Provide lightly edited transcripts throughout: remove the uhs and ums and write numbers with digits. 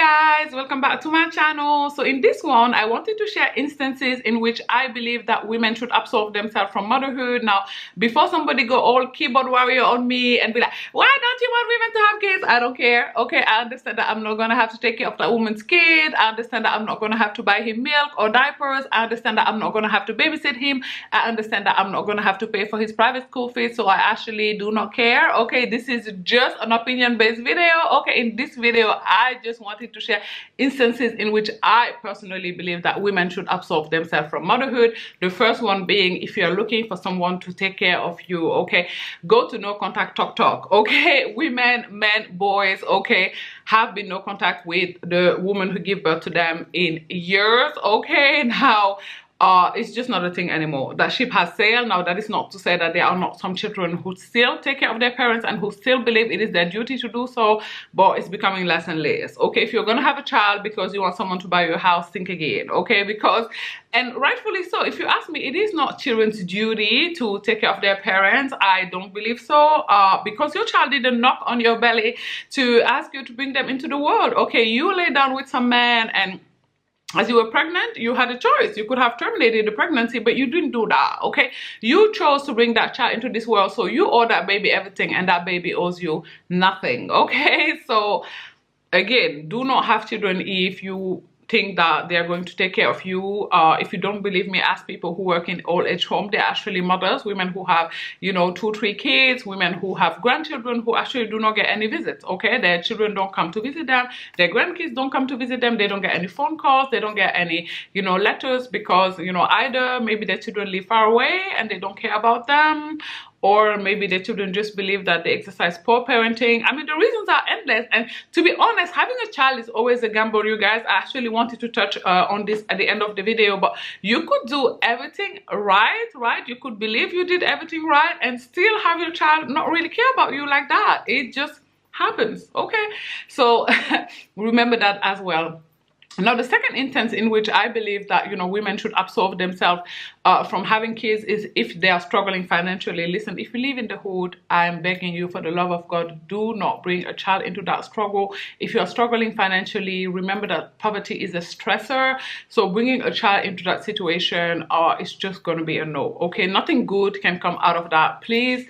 guys, welcome back to my channel. So in this one, I wanted to share instances in which I believe that women should absolve themselves from motherhood. Now, before somebody go all keyboard warrior on me and be like, why don't you want women to have kids? I don't care. Okay, I understand that I'm not gonna have to take care of that woman's kid. I understand that I'm not gonna have to buy him milk or diapers. I understand that I'm not gonna have to babysit him. I understand that I'm not gonna have to pay for his private school fees. So I actually do not care. Okay, this is just an opinion-based video. Okay, in this video, I just wanted to share instances in which I personally believe that women should absolve themselves from motherhood. The first one being, if you're looking for someone to take care of you, okay, go to no contact talk. Okay, women, men, boys, okay, have been no contact with the woman who gave birth to them in years. Okay, now it's just not a thing anymore. That ship has sailed. Now, that is not to say that there are not some children who still take care of their parents and who still believe it is their duty to do so, but it's becoming less and less. Okay, if you're gonna have a child because you want someone to buy your house, think again. Okay, because, and rightfully so, if you ask me, it is not children's duty to take care of their parents. I don't believe so, because your child didn't knock on your belly to ask you to bring them into the world. Okay, you lay down with some man, and as you were pregnant, you had a choice. You could have terminated the pregnancy, but you didn't do that, okay? You chose to bring that child into this world, so you owe that baby everything, and that baby owes you nothing, okay? So, again, do not have children if you think that they're going to take care of you. If you don't believe me, ask people who work in old age home. They're actually mothers, women who have, you know, 2-3 kids, women who have grandchildren who actually do not get any visits. Okay, their children don't come to visit them, their grandkids don't come to visit them, they don't get any phone calls, they don't get any, you know, letters, because, you know, either maybe their children live far away and they don't care about them, or maybe the children just believe that they exercise poor parenting. I mean, the reasons are endless. And to be honest, having a child is always a gamble, you guys. I actually wanted to touch on this at the end of the video, but you could do everything right? You could believe you did everything right and still have your child not really care about you like that. It just happens, okay? So remember that as well. Now, the second instance in which I believe that, you know, women should absolve themselves from having kids is if they are struggling financially. Listen, if you live in the hood, I'm begging you, for the love of God, do not bring a child into that struggle. If you are struggling financially, remember that poverty is a stressor. So bringing a child into that situation is just going to be a no. Okay, nothing good can come out of that. Please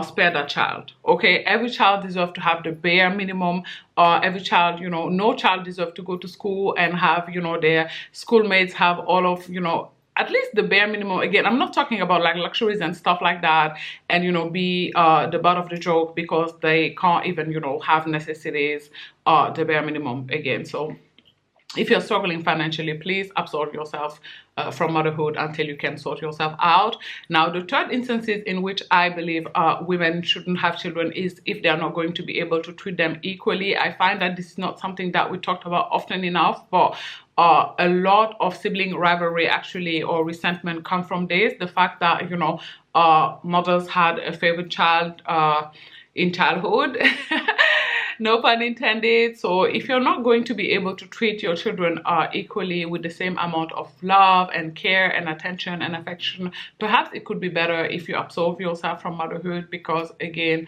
spare that child. Okay, every child deserves to have the bare minimum. Every child, you know, no child deserves to go to school and have, you know, their schoolmates have all of, you know, at least the bare minimum. Again, I'm not talking about like luxuries and stuff like that, and, you know, be the butt of the joke because they can't even, you know, have necessities, the bare minimum again. So if you're struggling financially, please absolve yourself from motherhood until you can sort yourself out. Now, the third instances in which I believe women shouldn't have children is if they're not going to be able to treat them equally. I find that this is not something that we talked about often enough, but a lot of sibling rivalry actually, or resentment, come from this. The fact that, you know, mothers had a favorite child in childhood. No pun intended. So if you're not going to be able to treat your children equally with the same amount of love and care and attention and affection, perhaps it could be better if you absolve yourself from motherhood, because again,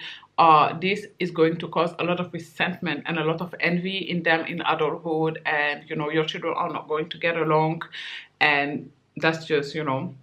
this is going to cause a lot of resentment and a lot of envy in them in adulthood, and, you know, your children are not going to get along, and that's just, you know,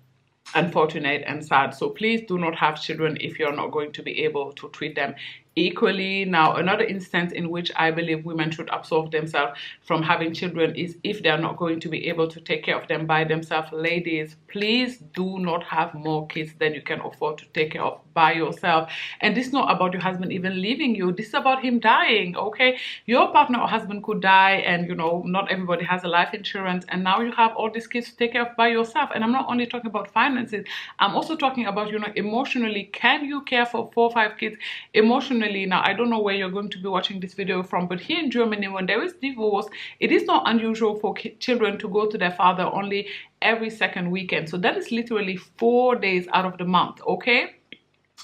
unfortunate and sad. So please do not have children if you're not going to be able to treat them equally. Now, another instance in which I believe women should absolve themselves from having children is if they're not going to be able to take care of them by themselves. Ladies, please do not have more kids than you can afford to take care of by yourself. And this is not about your husband even leaving you. This is about him dying, okay? Your partner or husband could die, and, you know, not everybody has a life insurance, and now you have all these kids to take care of by yourself. And I'm not only talking about finances, I'm also talking about, you know, emotionally. Can you care for 4 or 5 kids emotionally? Now, I don't know where you're going to be watching this video from, but here in Germany, when there is divorce, it is not unusual for children to go to their father only every second weekend. So that is literally 4 days out of the month, okay?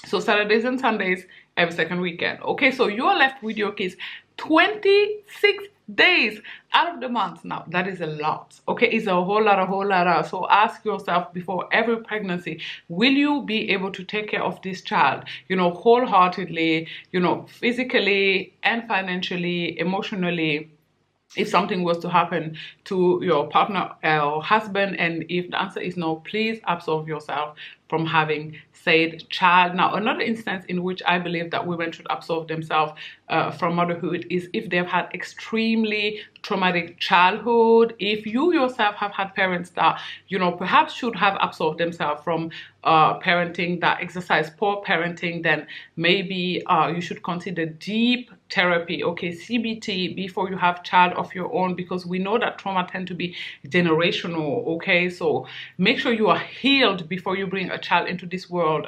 So Saturdays and Sundays, every second weekend, okay? So you're left with your kids 26 days out of the month. Now, that is a lot, okay? It's a whole lot. So ask yourself before every pregnancy, will you be able to take care of this child, you know, wholeheartedly, you know, physically and financially, emotionally, if something was to happen to your partner or husband, and if the answer is no, please absolve yourself from having said child. Now, another instance in which I believe that women should absolve themselves from motherhood is if they've had extremely traumatic childhood. If you yourself have had parents that, you know, perhaps should have absolved themselves from parenting that exercise poor parenting, then maybe you should consider deep therapy, okay, CBT, before you have child of your own, because we know that trauma tend to be generational, okay? So make sure you are healed before you bring a child into this world.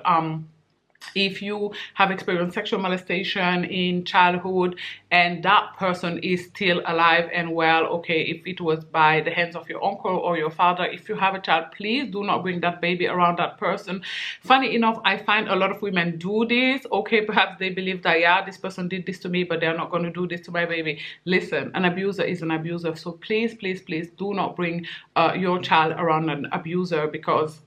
If you have experienced sexual molestation in childhood and that person is still alive and well, okay, if it was by the hands of your uncle or your father, if you have a child, please do not bring that baby around that person. Funny enough, I find a lot of women do this, okay, perhaps they believe that, yeah, this person did this to me, but they're not going to do this to my baby. Listen, an abuser is an abuser, so please, please, please do not bring your child around an abuser, because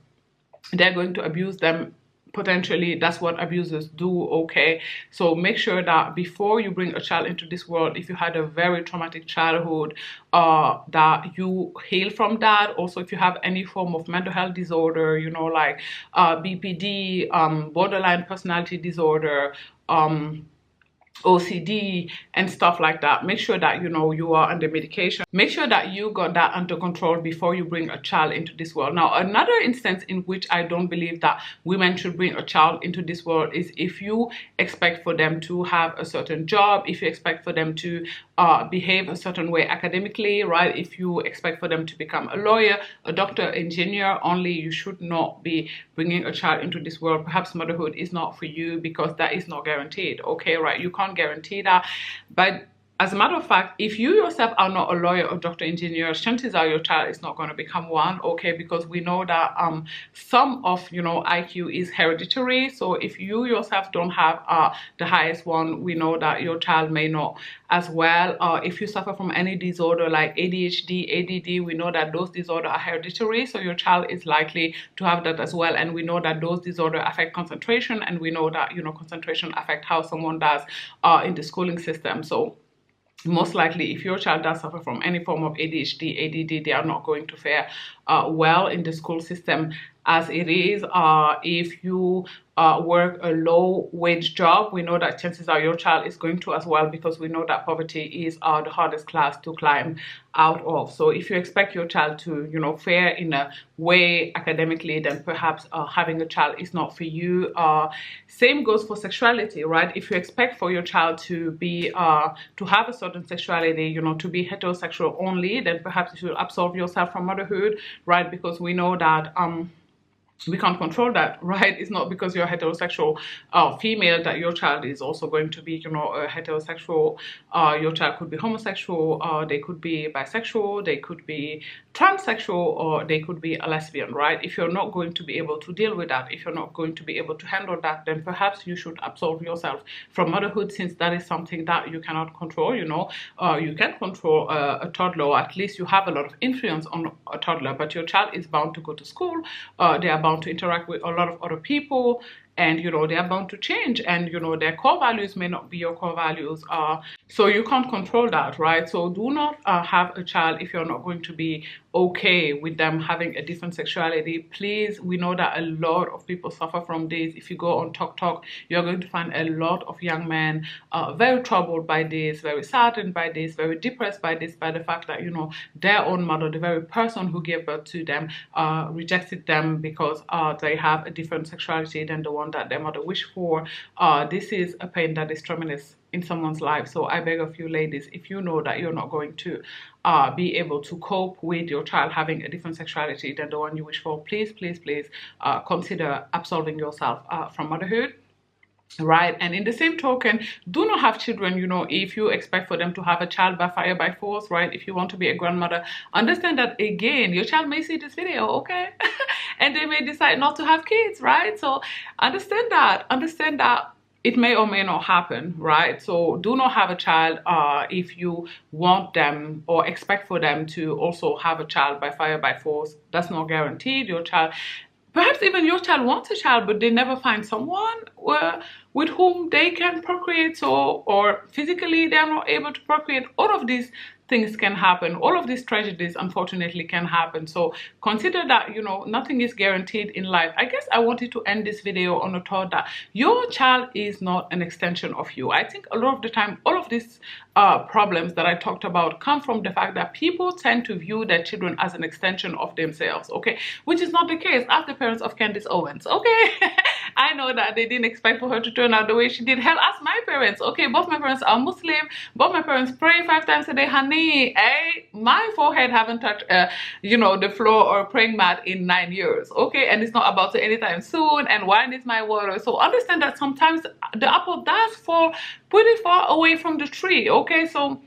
they're going to abuse them. Potentially, that's what abusers do, okay? So make sure that before you bring a child into this world, if you had a very traumatic childhood, that you heal from that. Also, if you have any form of mental health disorder, you know, like BPD, borderline personality disorder, OCD and stuff like that, make sure that, you know, you are under medication. Make sure that you got that under control before you bring a child into this world. Now, another instance in which I don't believe that women should bring a child into this world is if you expect for them to have a certain job, if you expect for them to behave a certain way academically, right? If you expect for them to become a lawyer, a doctor, engineer, only you should not be bringing a child into this world. Perhaps motherhood is not for you, because that is not guaranteed, okay, right? You can't guarantee that. But as a matter of fact, if you yourself are not a lawyer or doctor, engineer, chances are your child is not going to become one, okay? Because we know that some of, you know, IQ is hereditary. So if you yourself don't have the highest one, we know that your child may not as well. If you suffer from any disorder like ADHD, ADD, we know that those disorders are hereditary. So your child is likely to have that as well. And we know that those disorders affect concentration. And we know that, you know, concentration affect how someone does in the schooling system. So most likely, if your child does suffer from any form of ADHD, ADD, they are not going to fare well in the school system as it is. If you work a low wage job, we know that chances are your child is going to as well, because we know that poverty is the hardest class to climb out of. So if you expect your child to, you know, fare in a way academically, then perhaps having a child is not for you. Same goes for sexuality, right? If you expect for your child to be to have a certain sexuality, you know, to be heterosexual only, then perhaps you should absolve yourself from motherhood, right? Because we know that we can't control that, right? It's not because you're a heterosexual female that your child is also going to be, you know, a heterosexual. Your child could be homosexual, they could be bisexual, they could be transsexual, or they could be a lesbian, right? If you're not going to be able to deal with that, if you're not going to be able to handle that, then perhaps you should absolve yourself from motherhood, since that is something that you cannot control. You know, you can control a toddler, or at least you have a lot of influence on a toddler, but your child is bound to go to school. They are bound to interact with a lot of other people, and, you know, they are bound to change, and, you know, their core values may not be your core values. So you can't control that, right? So do not have a child if you're not going to be okay with them having a different sexuality. Please, we know that a lot of people suffer from this. If you go on TikTok, you're going to find a lot of young men very troubled by this, very saddened by this, very depressed by this, by the fact that, you know, their own mother, the very person who gave birth to them, rejected them because they have a different sexuality than the one that their mother wished for. This is a pain that is tremendous in someone's life. So I beg of you ladies, if you know that you're not going to be able to cope with your child having a different sexuality than the one you wish for, please, please, please consider absolving yourself from motherhood. Right? And in the same token, do not have children, you know, if you expect for them to have a child by fire, by force, right? If you want to be a grandmother, understand that, again, your child may see this video, okay? And they may decide not to have kids, right? So understand that it may or may not happen, right? So do not have a child if you want them or expect for them to also have a child by fire, by force. That's not guaranteed. Your child, perhaps even your child wants a child, but they never find someone with whom they can procreate, so, or physically they are not able to procreate. All of these things can happen. All of these tragedies, unfortunately, can happen. So consider that, you know, nothing is guaranteed in life. I guess I wanted to end this video on a thought that your child is not an extension of you. I think a lot of the time, all of these problems that I talked about come from the fact that people tend to view their children as an extension of themselves, okay? Which is not the case. Ask the parents of Candace Owens, okay? I know that they didn't expect for her to turn out the way she did. Hell, ask my parents, okay? Both my parents are Muslim. Both my parents pray 5 times a day, honey. My forehead haven't touched, you know, the floor or praying mat in 9 years, okay? And it's not about to anytime soon. And wine is my water. So understand that sometimes the apple does fall pretty far away from the tree, okay? So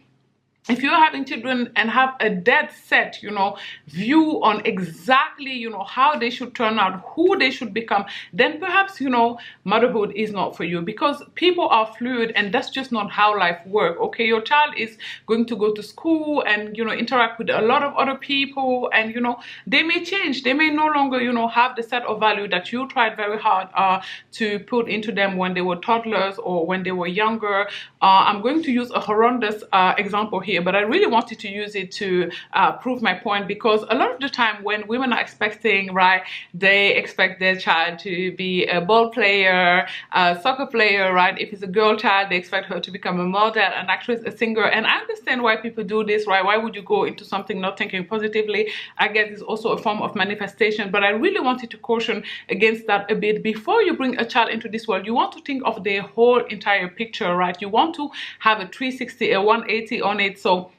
if you're having children and have a dead set, you know, view on exactly, you know, how they should turn out, who they should become, then perhaps, you know, motherhood is not for you, because people are fluid and that's just not how life works, okay? Your child is going to go to school and, you know, interact with a lot of other people, and, you know, they may change. They may no longer, you know, have the set of value that you tried very hard to put into them when they were toddlers or when they were younger. I'm going to use a horrendous example here, but I really wanted to use it to prove my point, because a lot of the time when women are expecting, right, they expect their child to be a ball player, a soccer player, right? If it's a girl child, they expect her to become a model, an actress, a singer. And I understand why people do this, right? Why would you go into something not thinking positively? I guess it's also a form of manifestation, but I really wanted to caution against that a bit. Before you bring a child into this world, you want to think of the whole entire picture, right? You want to have a 360, a 180 on it. So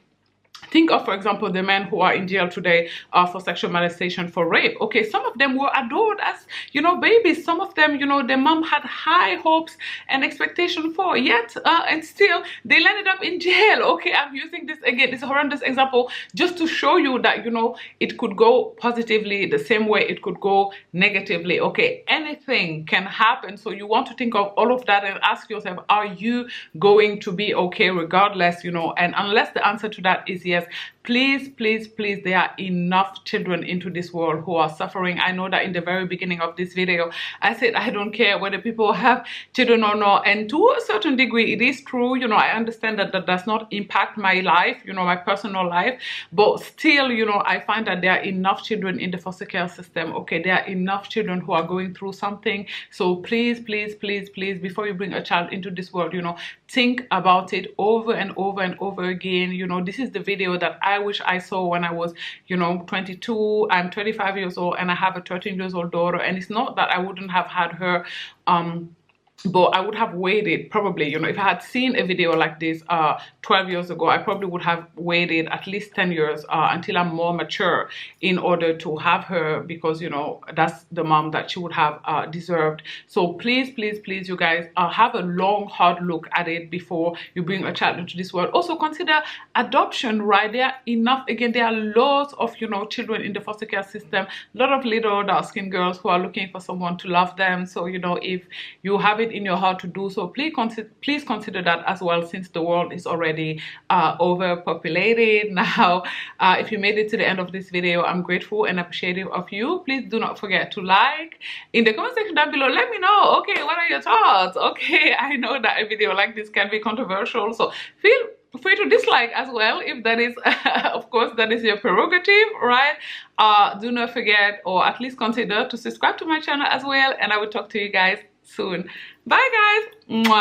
think of, for example, the men who are in jail today for sexual molestation, for rape. Okay, some of them were adored as, you know, babies. Some of them, you know, their mom had high hopes and expectation for, yet and still they landed up in jail. Okay, I'm using this again, this horrendous example, just to show you that, you know, it could go positively the same way it could go negatively. Okay, anything can happen. So you want to think of all of that and ask yourself, are you going to be okay regardless, you know? And unless the answer to that is yes, please, please, please, there are enough children into this world who are suffering. I know that in the very beginning of this video, I said I don't care whether people have children or not. And to a certain degree, it is true. You know, I understand that that does not impact my life, you know, my personal life. But still, you know, I find that there are enough children in the foster care system. Okay, there are enough children who are going through something. So please, please, please, please, before you bring a child into this world, you know, think about it over and over and over again. You know, this is the video that I wish I saw when I was, you know, 22. I'm 25 years old and I have a 13 years old daughter, and it's not that I wouldn't have had her but I would have waited, probably, you know, if I had seen a video like this 12 years ago, I probably would have waited at least 10 years until I'm more mature in order to have her, because, you know, that's the mom that she would have deserved. So please, please, please, you guys, have a long, hard look at it before you bring a child into this world. Also consider adoption, right? There are enough, again, there are lots of, you know, children in the foster care system, a lot of little dark-skinned girls who are looking for someone to love them. So, you know, if you have it in your heart to do so, please consider that as well, since the world is already overpopulated now. If you made it to the end of this video, I'm grateful and appreciative of you. Please do not forget to like. In the comment section down below, let me know, okay, what are your thoughts? Okay, I know that a video like this can be controversial, so feel free to dislike as well, if that is of course that is your prerogative, right? Do not forget, or at least consider, to subscribe to my channel as well, and I will talk to you guys soon. Bye guys. Mwah.